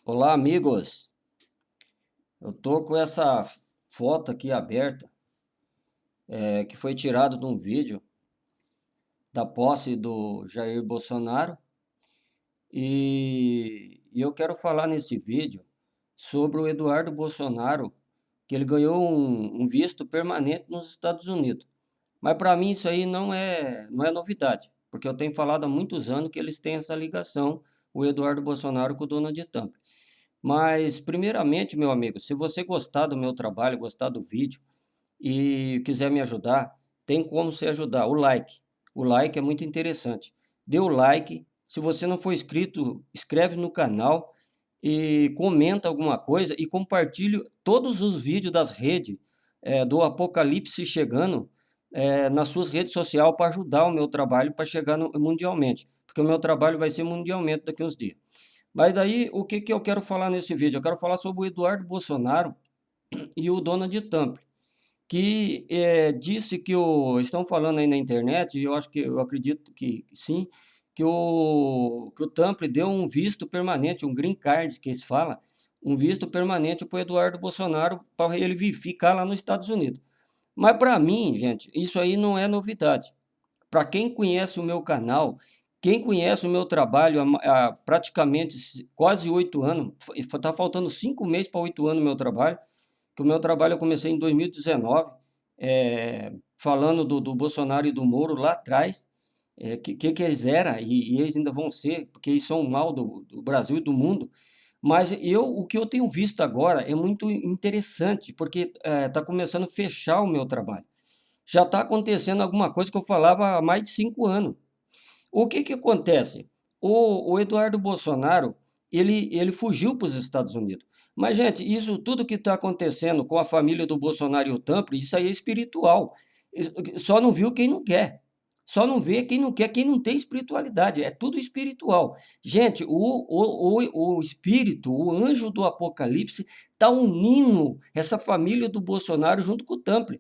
Olá, amigos. Eu tô com essa foto aqui aberta, que foi tirada de um vídeo da posse do Jair Bolsonaro e eu quero falar nesse vídeo sobre o Eduardo Bolsonaro, que ele ganhou um visto permanente nos Estados Unidos. Mas para mim isso aí não é novidade, porque eu tenho falado há muitos anos que eles têm essa ligação, o Eduardo Bolsonaro com o Donald Trump. Mas, primeiramente, meu amigo, se você gostar do meu trabalho, gostar do vídeo e quiser me ajudar, tem como se ajudar. O like. O like é muito interessante. Dê o like. Se você não for inscrito, inscreve no canal e comenta alguma coisa e compartilhe todos os vídeos das redes do Apocalipse chegando nas suas redes sociais para ajudar o meu trabalho para chegar mundialmente. Porque o meu trabalho vai ser mundialmente daqui a uns dias. Mas daí, o que eu quero falar nesse vídeo? Eu quero falar sobre o Eduardo Bolsonaro e o Donald Trump, que disse que estão falando aí na internet, e eu acredito que sim, que o Trump deu um visto permanente, um green card, que eles falam, um visto permanente para o Eduardo Bolsonaro para ele ficar lá nos Estados Unidos. Mas para mim, gente, isso aí não é novidade. Para quem conhece o meu canal, quem conhece o meu trabalho há praticamente quase 8 anos, está faltando 5 meses para 8 anos o meu trabalho, que o meu trabalho eu comecei em 2019, falando do Bolsonaro e do Moro lá atrás, que eles eram, e eles ainda vão ser, porque eles são o mal do Brasil e do mundo. Mas o que eu tenho visto agora é muito interessante, porque está começando a fechar o meu trabalho. Já está acontecendo alguma coisa que eu falava há mais de 5 anos. O que acontece? O Eduardo Bolsonaro, ele fugiu para os Estados Unidos. Mas, gente, isso tudo que está acontecendo com a família do Bolsonaro e o Trump, isso aí é espiritual. Só não viu quem não quer. Só não vê quem não quer, quem não tem espiritualidade. É tudo espiritual. Gente, o espírito, o anjo do Apocalipse, está unindo essa família do Bolsonaro junto com o Trump.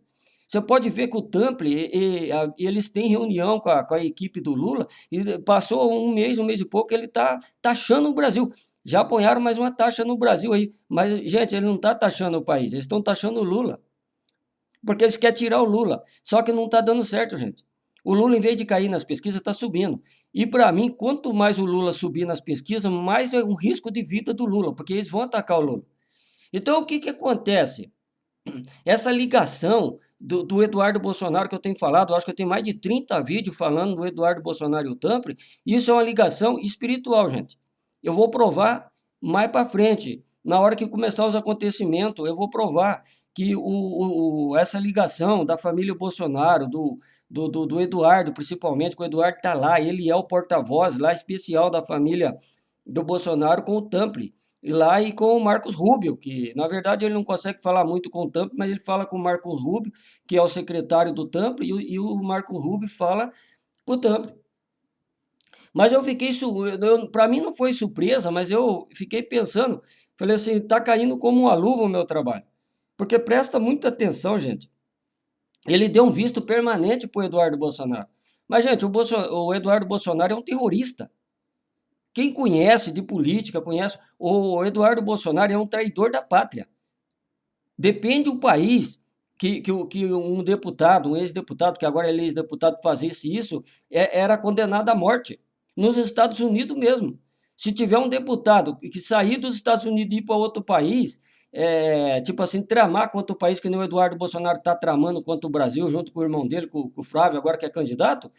Você pode ver que o Trump, eles têm reunião com a equipe do Lula, e passou um mês e pouco, ele está taxando o Brasil. Já apanharam mais uma taxa no Brasil aí. Mas, gente, ele não está taxando o país, eles estão taxando o Lula. Porque eles querem tirar o Lula. Só que não está dando certo, gente. O Lula, em vez de cair nas pesquisas, está subindo. E, para mim, quanto mais o Lula subir nas pesquisas, mais é um risco de vida do Lula, porque eles vão atacar o Lula. Então, o que acontece? Essa ligação do Eduardo Bolsonaro que eu tenho falado, eu acho que eu tenho mais de 30 vídeos falando do Eduardo Bolsonaro e o Trump, isso é uma ligação espiritual, gente. Eu vou provar mais para frente, na hora que começar os acontecimentos, eu vou provar que essa ligação da família Bolsonaro, do Eduardo, principalmente, que o Eduardo está lá, ele é o porta-voz lá especial da família do Bolsonaro com o Trump lá e com o Marcos Rubio, que na verdade ele não consegue falar muito com o Trump, mas ele fala com o Marcos Rubio, que é o secretário do Trump, e o Marcos Rubio fala para o Trump. Mas eu fiquei, para mim não foi surpresa, mas eu fiquei pensando, falei assim, está caindo como uma luva o meu trabalho. Porque presta muita atenção, gente. Ele deu um visto permanente para o Eduardo Bolsonaro. Mas, gente, o Eduardo Bolsonaro é um terrorista. Quem conhece de política, conhece, o Eduardo Bolsonaro é um traidor da pátria. Depende do país que um deputado, um ex-deputado, que agora é ex-deputado, fazesse isso, era condenado à morte. Nos Estados Unidos mesmo. Se tiver um deputado que sair dos Estados Unidos e ir para outro país, tipo assim, tramar contra o país que nem o Eduardo Bolsonaro está tramando contra o Brasil, junto com o irmão dele, com o Flávio, agora que é candidato,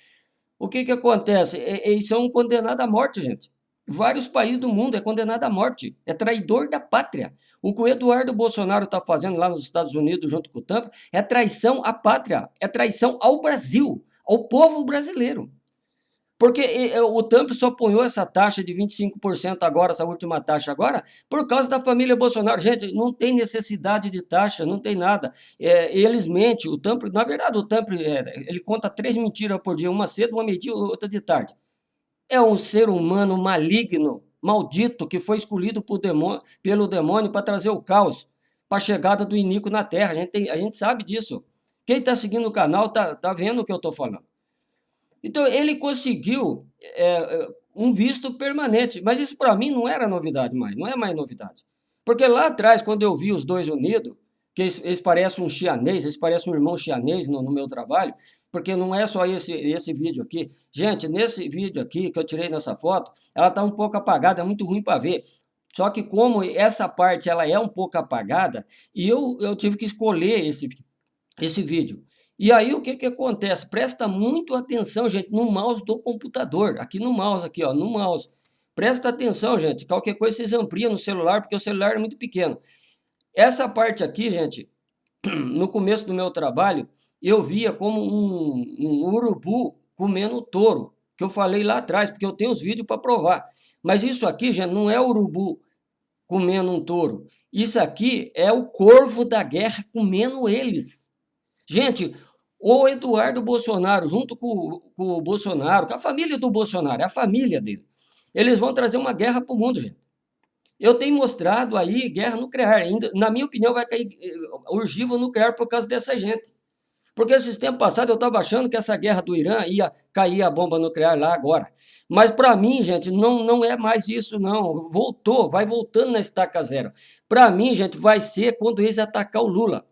o que acontece? Eles são condenados à morte, gente. Vários países do mundo é condenado à morte. É traidor da pátria. O que o Eduardo Bolsonaro está fazendo lá nos Estados Unidos, junto com o Trump, é traição à pátria. É traição ao Brasil, ao povo brasileiro. Porque o Trump só apoiou essa taxa de 25% agora, essa última taxa agora, por causa da família Bolsonaro. Gente, não tem necessidade de taxa, não tem nada. Eles mentem, o Trump, na verdade, o Trump, ele conta 3 mentiras por dia, uma cedo, uma meio-dia, outra de tarde. É um ser humano maligno, maldito, que foi escolhido pelo demônio para trazer o caos, para a chegada do iníquo na Terra. A gente sabe disso. Quem está seguindo o canal está vendo o que eu estou falando. Então, ele conseguiu um visto permanente. Mas isso para mim não era novidade mais, não é mais novidade. Porque lá atrás, quando eu vi os dois unidos, que eles parecem um chianês, eles parecem um irmão chianês no meu trabalho, porque não é só esse vídeo aqui. Gente, nesse vídeo aqui que eu tirei nessa foto, ela está um pouco apagada, é muito ruim para ver. Só que como essa parte ela é um pouco apagada, e eu tive que escolher esse vídeo. E aí o que que acontece? Presta muito atenção, gente, no mouse do computador, aqui no mouse, aqui, ó, no mouse. Presta atenção, gente, qualquer coisa vocês ampliam no celular, porque o celular é muito pequeno. Essa parte aqui, gente, no começo do meu trabalho, eu via como um urubu comendo touro, que eu falei lá atrás, porque eu tenho os vídeos para provar. Mas isso aqui, gente, não é urubu comendo um touro. Isso aqui é o corvo da guerra comendo eles. Gente, o Eduardo Bolsonaro, junto com o Bolsonaro, com a família do Bolsonaro, é a família dele, eles vão trazer uma guerra para o mundo, gente. Eu tenho mostrado aí guerra nuclear. Ainda, na minha opinião, vai cair ogiva nuclear por causa dessa gente. Porque esses tempos passados eu estava achando que essa guerra do Irã ia cair a bomba nuclear lá agora. Mas para mim, gente, não é mais isso, não. Voltou, vai voltando na estaca zero. Para mim, gente, vai ser quando eles atacar o Lula.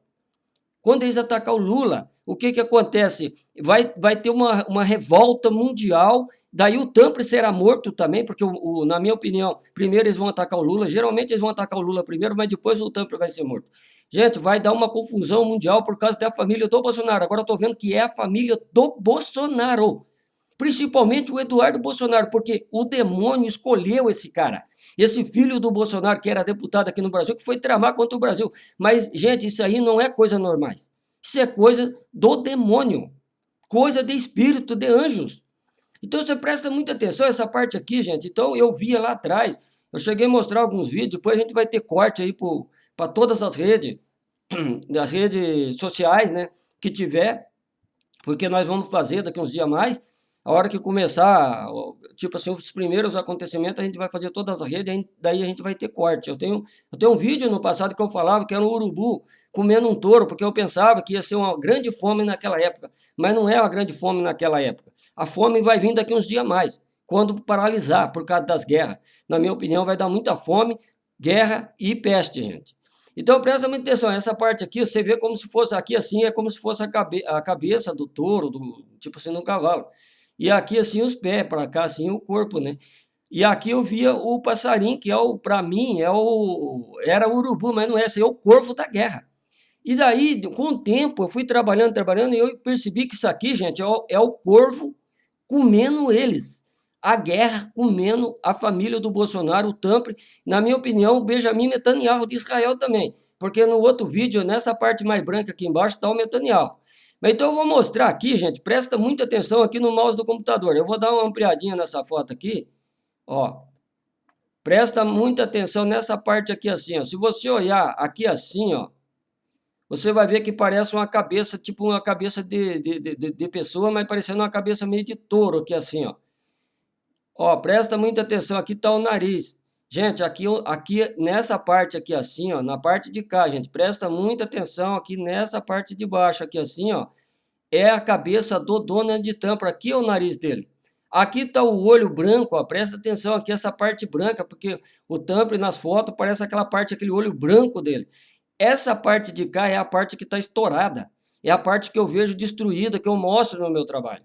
Quando eles atacar o Lula, o que que acontece? Vai ter uma revolta mundial, daí o Trump será morto também, porque, na minha opinião, primeiro eles vão atacar o Lula, geralmente eles vão atacar o Lula primeiro, mas depois o Trump vai ser morto. Gente, vai dar uma confusão mundial por causa da família do Bolsonaro. Agora eu estou vendo que é a família do Bolsonaro. Principalmente o Eduardo Bolsonaro, porque o demônio escolheu esse cara. Esse filho do Bolsonaro, que era deputado aqui no Brasil, que foi tramar contra o Brasil. Mas, gente, isso aí não é coisa normais. Isso é coisa do demônio. Coisa de espírito, de anjos. Então, você presta muita atenção essa parte aqui, gente. Então, eu via lá atrás. Eu cheguei a mostrar alguns vídeos. Depois a gente vai ter corte aí para todas as redes sociais, né? Que tiver. Porque nós vamos fazer daqui uns dias mais. A hora que começar, tipo assim, os primeiros acontecimentos, a gente vai fazer todas as redes, daí a gente vai ter corte. Eu tenho um vídeo no passado que eu falava que era um urubu comendo um touro, porque eu pensava que ia ser uma grande fome naquela época. Mas não é uma grande fome naquela época. A fome vai vir daqui uns dias mais, quando paralisar por causa das guerras. Na minha opinião, vai dar muita fome, guerra e peste, gente. Então presta muita atenção, essa parte aqui, você vê como se fosse, aqui assim, é como se fosse a cabeça do touro, tipo assim, no cavalo. E aqui assim os pés, para cá assim o corpo, né? E aqui eu via o passarinho, que para mim, era o urubu, mas não é, esse é o corvo da guerra. E daí, com o tempo, eu fui trabalhando, e eu percebi que isso aqui, gente, é o corvo comendo eles. A guerra comendo a família do Bolsonaro, o Trump, na minha opinião, o Benjamin Netanyahu de Israel também. Porque no outro vídeo, nessa parte mais branca aqui embaixo, está o Netanyahu. Então eu vou mostrar aqui, gente, presta muita atenção aqui no mouse do computador. Eu vou dar uma ampliadinha nessa foto aqui, ó. Presta muita atenção nessa parte aqui assim, ó. Se você olhar aqui assim, ó, você vai ver que parece uma cabeça, tipo uma cabeça de pessoa, mas parecendo uma cabeça meio de touro aqui assim, ó. Ó, presta muita atenção, aqui está o nariz. Gente, aqui nessa parte aqui assim, ó, na parte de cá, gente, presta muita atenção aqui nessa parte de baixo aqui assim, ó. É a cabeça do Donald Trump, aqui é o nariz dele. Aqui está o olho branco, ó, presta atenção aqui essa parte branca, porque o Trump nas fotos parece aquela parte, aquele olho branco dele. Essa parte de cá é a parte que está estourada, é a parte que eu vejo destruída, que eu mostro no meu trabalho.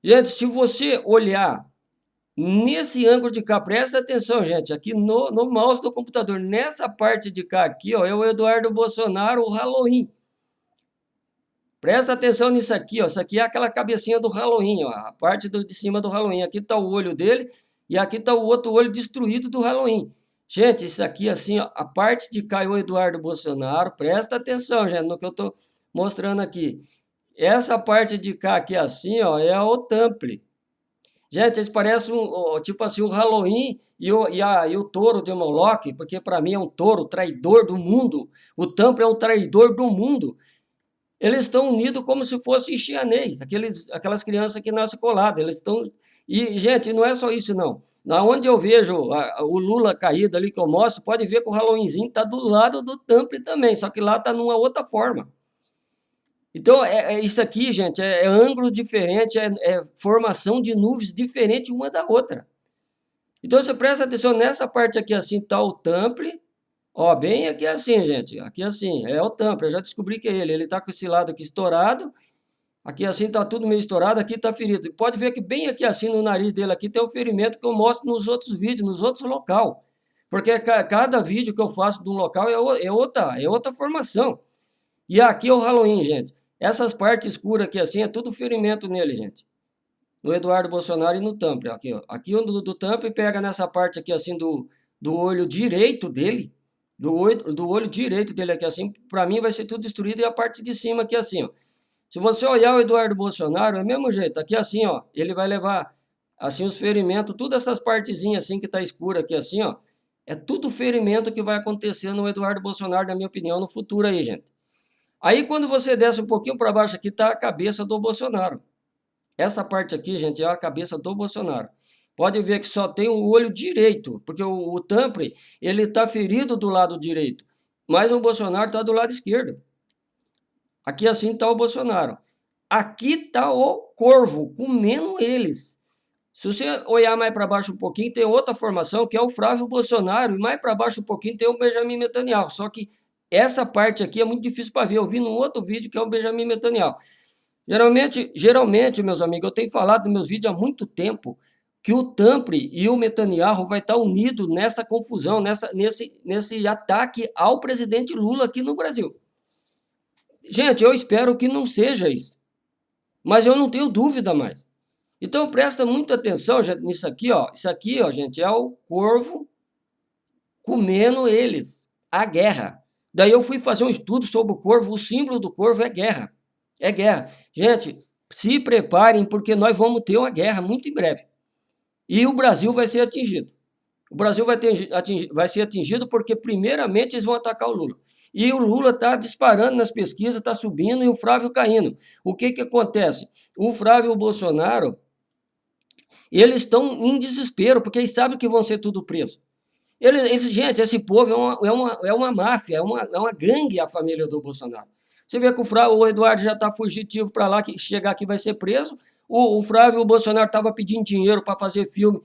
Gente, se você olhar nesse ângulo de cá, presta atenção, gente, aqui no mouse do computador, nessa parte de cá aqui, ó, é o Eduardo Bolsonaro, o Halloween. Presta atenção nisso aqui, ó. Isso aqui é aquela cabecinha do Halloween, ó, a parte de cima do Halloween. Aqui está o olho dele e aqui está o outro olho destruído do Halloween. Gente, isso aqui assim, ó, a parte de cá é o Eduardo Bolsonaro. Presta atenção, gente, no que eu estou mostrando aqui. Essa parte de cá aqui assim, ó, é o Temple. Gente, eles parecem tipo assim, o Halloween e o touro de Moloch, porque para mim é um touro, traidor do mundo. O Temple é um traidor do mundo. Eles estão unidos como se fosse chianês, aquelas crianças que nascem coladas. Eles estão. E, gente, não é só isso, não. Na onde eu vejo o Lula caído ali que eu mostro, pode ver que o Halloweenzinho está do lado do Trump também, só que lá está numa outra forma. Então, isso aqui, gente, é ângulo diferente, é formação de nuvens diferente uma da outra. Então você presta atenção nessa parte aqui assim, tá o tample. Ó, bem aqui assim, gente. Aqui assim, é o tample. Eu já descobri que é ele. Ele tá com esse lado aqui estourado. Aqui assim tá tudo meio estourado, aqui tá ferido. E pode ver que bem aqui assim no nariz dele aqui tem o ferimento que eu mostro nos outros vídeos, nos outros local. Porque cada vídeo que eu faço de um local é outra formação. E aqui é o Halloween, gente. Essas partes escuras aqui assim é tudo ferimento nele, gente. No Eduardo Bolsonaro e no Tample, aqui, ó. Aqui o do Tample pega nessa parte aqui assim do olho direito dele, do olho direito dele aqui assim, para mim vai ser tudo destruído e a parte de cima aqui assim, ó. Se você olhar o Eduardo Bolsonaro, é o mesmo jeito, aqui assim, ó, ele vai levar assim os ferimentos, todas essas partezinhas assim que tá escura aqui assim, ó, é tudo ferimento que vai acontecer no Eduardo Bolsonaro, na minha opinião, no futuro aí, gente. Aí quando você desce um pouquinho para baixo aqui tá a cabeça do Bolsonaro. Essa parte aqui, gente, é a cabeça do Bolsonaro. Pode ver que só tem o olho direito, porque o Tampere, ele está ferido do lado direito, mas o Bolsonaro está do lado esquerdo. Aqui assim está o Bolsonaro. Aqui está o corvo, comendo eles. Se você olhar mais para baixo um pouquinho, tem outra formação, que é o Flávio Bolsonaro, e mais para baixo um pouquinho tem o Benjamin Netanyahu. Só que essa parte aqui é muito difícil para ver. Eu vi num outro vídeo que é o Benjamin Netanyahu. Geralmente, meus amigos, eu tenho falado nos meus vídeos há muito tempo que o Tampere e o Netanyahu vai estar unidos nessa confusão, nesse ataque ao presidente Lula aqui no Brasil. Gente, eu espero que não seja isso, mas eu não tenho dúvida mais. Então presta muita atenção, gente, nisso aqui, ó. Isso aqui, ó, gente, é o corvo comendo eles, a guerra. Daí eu fui fazer um estudo sobre o corvo, o símbolo do corvo é guerra. É guerra. Gente, se preparem, porque nós vamos ter uma guerra muito em breve. E o Brasil vai ser atingido. O Brasil vai ser atingido porque, primeiramente, eles vão atacar o Lula. E o Lula está disparando nas pesquisas, está subindo e o Flávio caindo. O que acontece? O Flávio e o Bolsonaro, eles estão em desespero, porque eles sabem que vão ser tudo preso. Gente, esse povo é uma máfia, é uma gangue, a família do Bolsonaro. Você vê que o Eduardo já está fugitivo para lá, que chegar aqui vai ser preso. O Flávio Bolsonaro estava pedindo dinheiro para fazer filme,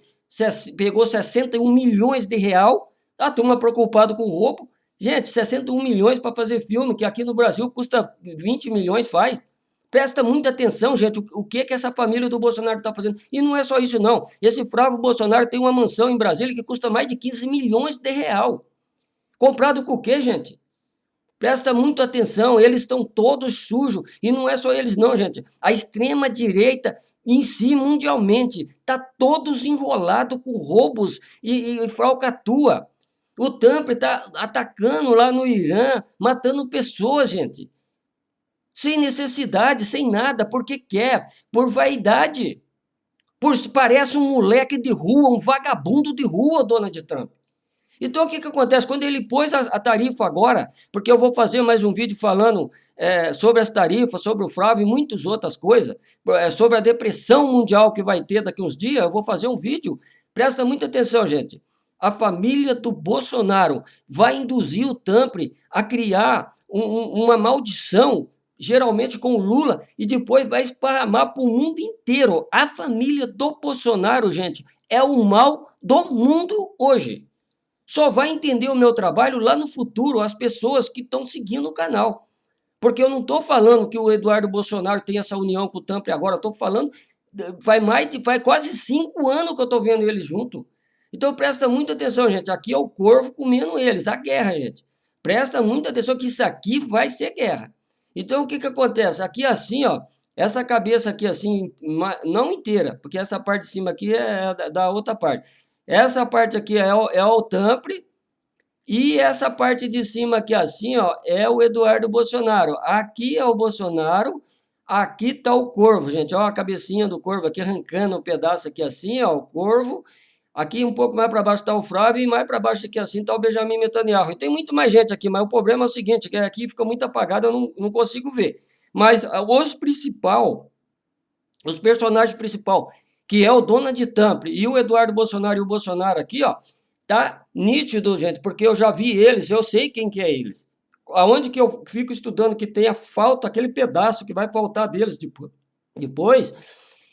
pegou 61 milhões de real. A turma preocupada com o roubo. Gente, 61 milhões para fazer filme, que aqui no Brasil custa 20 milhões, faz. Presta muita atenção, gente, o que essa família do Bolsonaro está fazendo. E não é só isso, não. Esse Flávio Bolsonaro tem uma mansão em Brasília que custa mais de 15 milhões de real. Comprado com o quê, gente? Presta muito atenção, eles estão todos sujos. E não é só eles, não, gente. A extrema-direita em si, mundialmente, está todos enrolados com roubos e falcatrua. O Tampere está atacando lá no Irã, matando pessoas, gente. Sem necessidade, sem nada, porque quer, por vaidade. Parece um moleque de rua, um vagabundo de rua, Donald Trump. Então, o que acontece? Quando ele pôs a tarifa agora, porque eu vou fazer mais um vídeo falando sobre as tarifas, sobre o Flávio e muitas outras coisas, sobre a depressão mundial que vai ter daqui uns dias, eu vou fazer um vídeo. Presta muita atenção, gente. A família do Bolsonaro vai induzir o Tampere a criar uma maldição, geralmente com o Lula, e depois vai esparramar para o mundo inteiro. A família do Bolsonaro, gente, é o mal do mundo hoje. Só vai entender o meu trabalho lá no futuro as pessoas que estão seguindo o canal. Porque eu não estou falando que o Eduardo Bolsonaro tem essa união com o Tampere agora, eu estou falando, faz quase 5 anos que eu estou vendo eles juntos. Então presta muita atenção, gente. Aqui é o corvo comendo eles, a guerra, gente. Presta muita atenção que isso aqui vai ser guerra. Então o que acontece? Aqui assim, ó, essa cabeça aqui assim, não inteira, porque essa parte de cima aqui é da outra parte. Essa parte aqui é o Tampere e essa parte de cima aqui assim, ó, é o Eduardo Bolsonaro. Aqui é o Bolsonaro, aqui está o corvo, gente. Ó, a cabecinha do corvo aqui arrancando um pedaço aqui assim, ó, o corvo. Aqui um pouco mais para baixo está o Flávio e mais para baixo aqui assim está o Benjamin Netanyahu. E tem muito mais gente aqui, mas o problema é o seguinte, que aqui fica muito apagado, eu não consigo ver. Mas os personagens principais, que é o Donald Trump e o Eduardo Bolsonaro e o Bolsonaro aqui, ó, tá nítido, gente, porque eu já vi eles, eu sei quem que é eles. Aonde que eu fico estudando que tem a falta, aquele pedaço que vai faltar deles depois,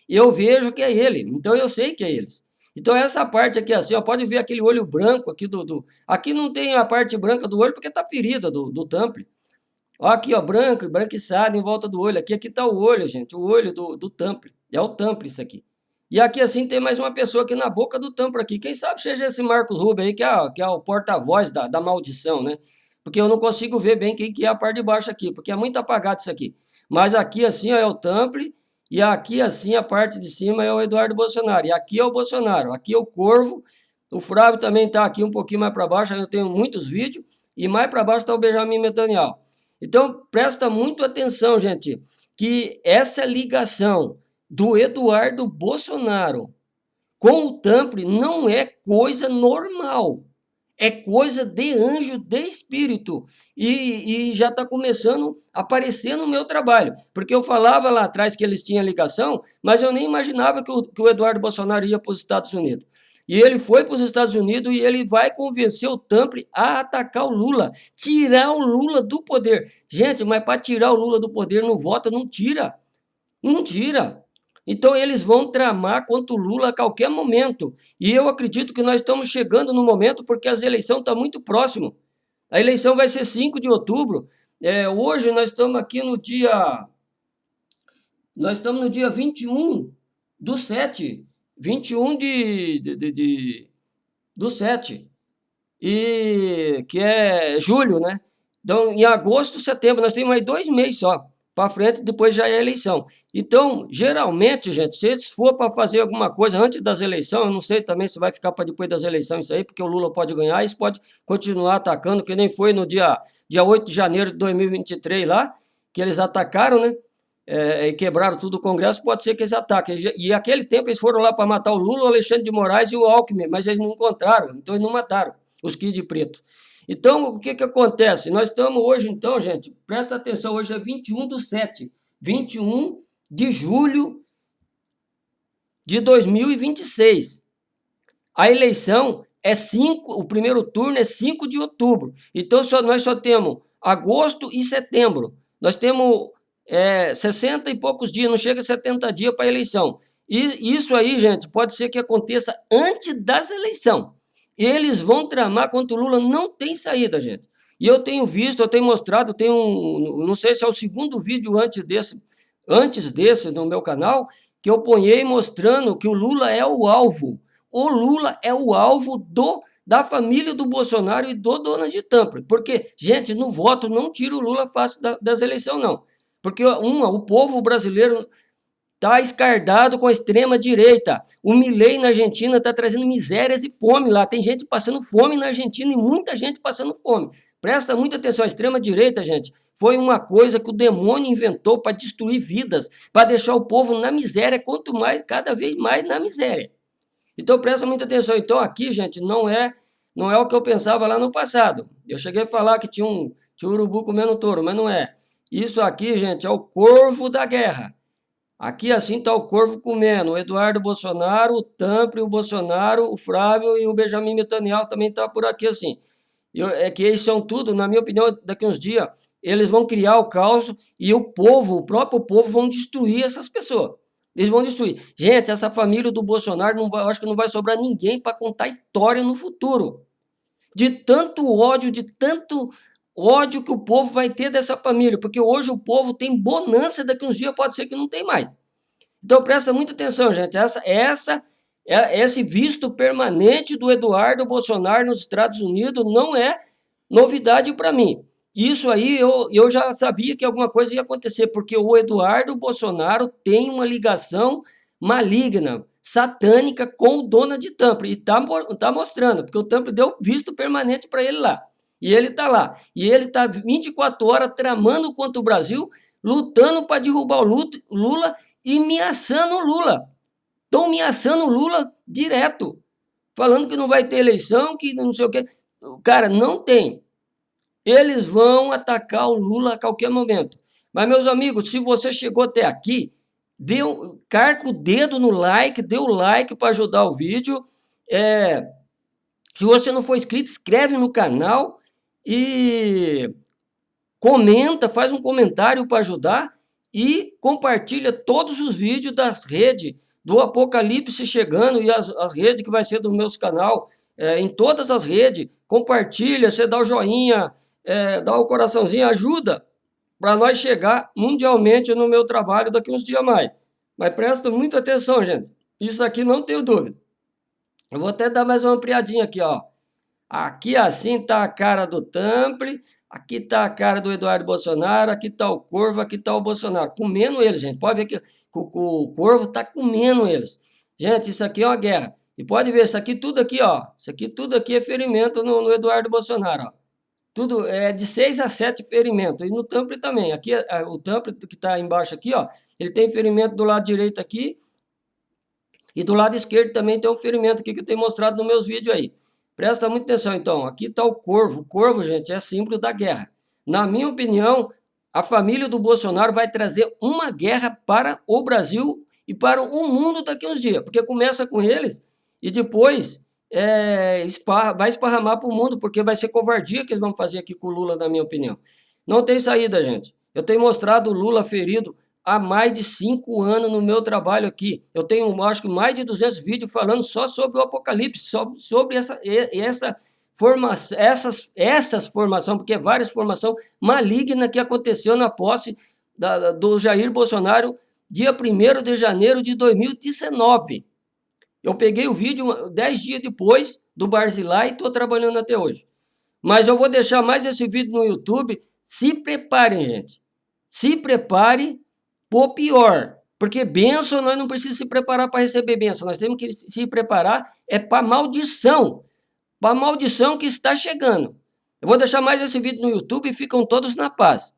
eu vejo que é ele, então eu sei que é eles. Então, essa parte aqui, assim, ó, pode ver aquele olho branco aqui Aqui não tem a parte branca do olho porque está ferida do Tample. Ó, aqui, ó, branco, branquiçado em volta do olho. Aqui tá o olho, gente, o olho do Tample. É o Tample isso aqui. E aqui, assim, tem mais uma pessoa aqui na boca do Tample aqui. Quem sabe seja esse Marcos Rubio aí, que é o porta-voz da maldição, né? Porque eu não consigo ver bem quem que é a parte de baixo aqui, porque é muito apagado isso aqui. Mas aqui, assim, ó, é o Tample, e aqui, assim, a parte de cima é o Eduardo Bolsonaro. E aqui é o Bolsonaro, aqui é o Corvo. O Flávio também tá aqui um pouquinho mais para baixo, aí eu tenho muitos vídeos. E mais para baixo está o Benjamin Netanyahu. Então, presta muito atenção, gente, que essa ligação do Eduardo Bolsonaro com o Tample não é coisa normal. É coisa de anjo, de espírito. E já está começando a aparecer no meu trabalho. Porque eu falava lá atrás que eles tinham ligação, mas eu nem imaginava que o Eduardo Bolsonaro ia para os Estados Unidos. E ele foi para os Estados Unidos e ele vai convencer o Tample a atacar o Lula, tirar o Lula do poder. Gente, mas para tirar o Lula do poder no voto, não tira. Não tira. Então eles vão tramar contra o Lula a qualquer momento. E eu acredito que nós estamos chegando no momento porque as eleições estão muito próximas. A eleição vai ser 5 de outubro. Hoje nós estamos aqui no dia... Nós estamos no dia 21 do 7. 21 do 7. E que é julho, né? Então, em agosto, setembro, nós temos mais 2 meses só para frente, depois já é eleição. Então, geralmente, gente, se for para fazer alguma coisa antes das eleições, eu não sei também se vai ficar para depois das eleições isso aí, porque o Lula pode ganhar, isso pode continuar atacando, que nem foi no dia 8 de janeiro de 2023 lá, que eles atacaram, né? E quebraram tudo o Congresso, pode ser que eles ataquem. E aquele tempo eles foram lá para matar o Lula, o Alexandre de Moraes e o Alckmin, mas eles não encontraram, então eles não mataram os Kid Preto. Então, o que acontece? Nós estamos hoje, então, gente, presta atenção, hoje é 21 do 7, 21 de julho de 2026. A eleição é 5, o primeiro turno é 5 de outubro. Então, nós só temos agosto e setembro. Nós temos 60 e poucos dias, não chega a 70 dias para a eleição. E isso aí, gente, pode ser que aconteça antes das eleições. Eles vão tramar contra o Lula, não tem saída, gente. E eu tenho visto, eu tenho mostrado, não sei se é o segundo vídeo antes desse no meu canal, que eu ponhei mostrando que o Lula é o alvo. O Lula é o alvo da família do Bolsonaro e do Donald Trump. Porque, gente, no voto não tira o Lula fácil das eleições, não. Porque, o povo brasileiro está escardado com a extrema-direita. O Milei na Argentina está trazendo misérias e fome lá. Tem gente passando fome na Argentina e muita gente passando fome. Presta muita atenção, a extrema-direita, gente, foi uma coisa que o demônio inventou para destruir vidas, para deixar o povo na miséria, quanto mais, cada vez mais na miséria. Então, presta muita atenção. Então, aqui, gente, não é o que eu pensava lá no passado. Eu cheguei a falar que tinha um urubu comendo touro, mas não é. Isso aqui, gente, é o corvo da guerra. Aqui assim está o corvo comendo, o Eduardo Bolsonaro, o Tample, o Bolsonaro, o Flávio e o Benjamin Netanyahu também está por aqui assim. É que eles são tudo, na minha opinião, daqui uns dias, eles vão criar o caos e o próprio povo vão destruir essas pessoas. Eles vão destruir. Gente, essa família do Bolsonaro, eu acho que não vai sobrar ninguém para contar história no futuro. De tanto ódio que o povo vai ter dessa família, porque hoje o povo tem bonança, daqui uns dias pode ser que não tem mais. Então presta muita atenção, gente, esse visto permanente do Eduardo Bolsonaro nos Estados Unidos não é novidade para mim. Isso aí eu já sabia que alguma coisa ia acontecer, porque o Eduardo Bolsonaro tem uma ligação maligna, satânica com o Donald Trump, e tá mostrando, porque o Trump deu visto permanente para ele lá. E ele está lá. E ele está 24 horas tramando contra o Brasil, lutando para derrubar o Lula e ameaçando o Lula. Estão ameaçando o Lula direto. Falando que não vai ter eleição, que não sei o quê. Cara, não tem. Eles vão atacar o Lula a qualquer momento. Mas, meus amigos, se você chegou até aqui, carca o dedo no like, dê o like para ajudar o vídeo. Se você não for inscrito, inscreve no canal. E comenta, faz um comentário para ajudar e compartilha todos os vídeos das redes do apocalipse chegando e as redes que vai ser do meus canal, em todas as redes, compartilha, você dá o joinha, dá o coraçãozinho, ajuda para nós chegar mundialmente no meu trabalho daqui uns dias mais. Mas presta muita atenção, gente. Isso aqui não tenho dúvida. Eu vou até dar mais uma ampliadinha aqui, ó. Aqui assim tá a cara do Tample, aqui tá a cara do Eduardo Bolsonaro, aqui tá o Corvo, aqui tá o Bolsonaro. Comendo eles, gente. Pode ver que o Corvo tá comendo eles. Gente, isso aqui é uma guerra. E pode ver, isso aqui tudo aqui, ó. Isso aqui tudo aqui é ferimento no Eduardo Bolsonaro, ó. Tudo é de 6 a 7 ferimentos. E no Tample também. Aqui, o Tample que está embaixo aqui, ó, ele tem ferimento do lado direito aqui. E do lado esquerdo também tem um ferimento aqui que eu tenho mostrado nos meus vídeos aí. Presta muita atenção, então. Aqui está o Corvo. O Corvo, gente, é símbolo da guerra. Na minha opinião, a família do Bolsonaro vai trazer uma guerra para o Brasil e para o mundo daqui a uns dias. Porque começa com eles e depois vai esparramar para o mundo, porque vai ser covardia que eles vão fazer aqui com o Lula, na minha opinião. Não tem saída, gente. Eu tenho mostrado o Lula ferido há mais de 5 anos no meu trabalho aqui. Eu tenho, acho que, mais de 200 vídeos falando só sobre o apocalipse, sobre essas formações, porque é várias formações malignas que aconteceu na posse do Jair Bolsonaro, dia 1º de janeiro de 2019. Eu peguei o vídeo 10 dias depois do Barzilai e estou trabalhando até hoje. Mas eu vou deixar mais esse vídeo no YouTube. Se preparem, gente. Se prepare por pior. Porque bênção, nós não precisamos se preparar para receber bênção. Nós temos que se preparar para maldição. Para a maldição que está chegando. Eu vou deixar mais esse vídeo no YouTube e ficam todos na paz.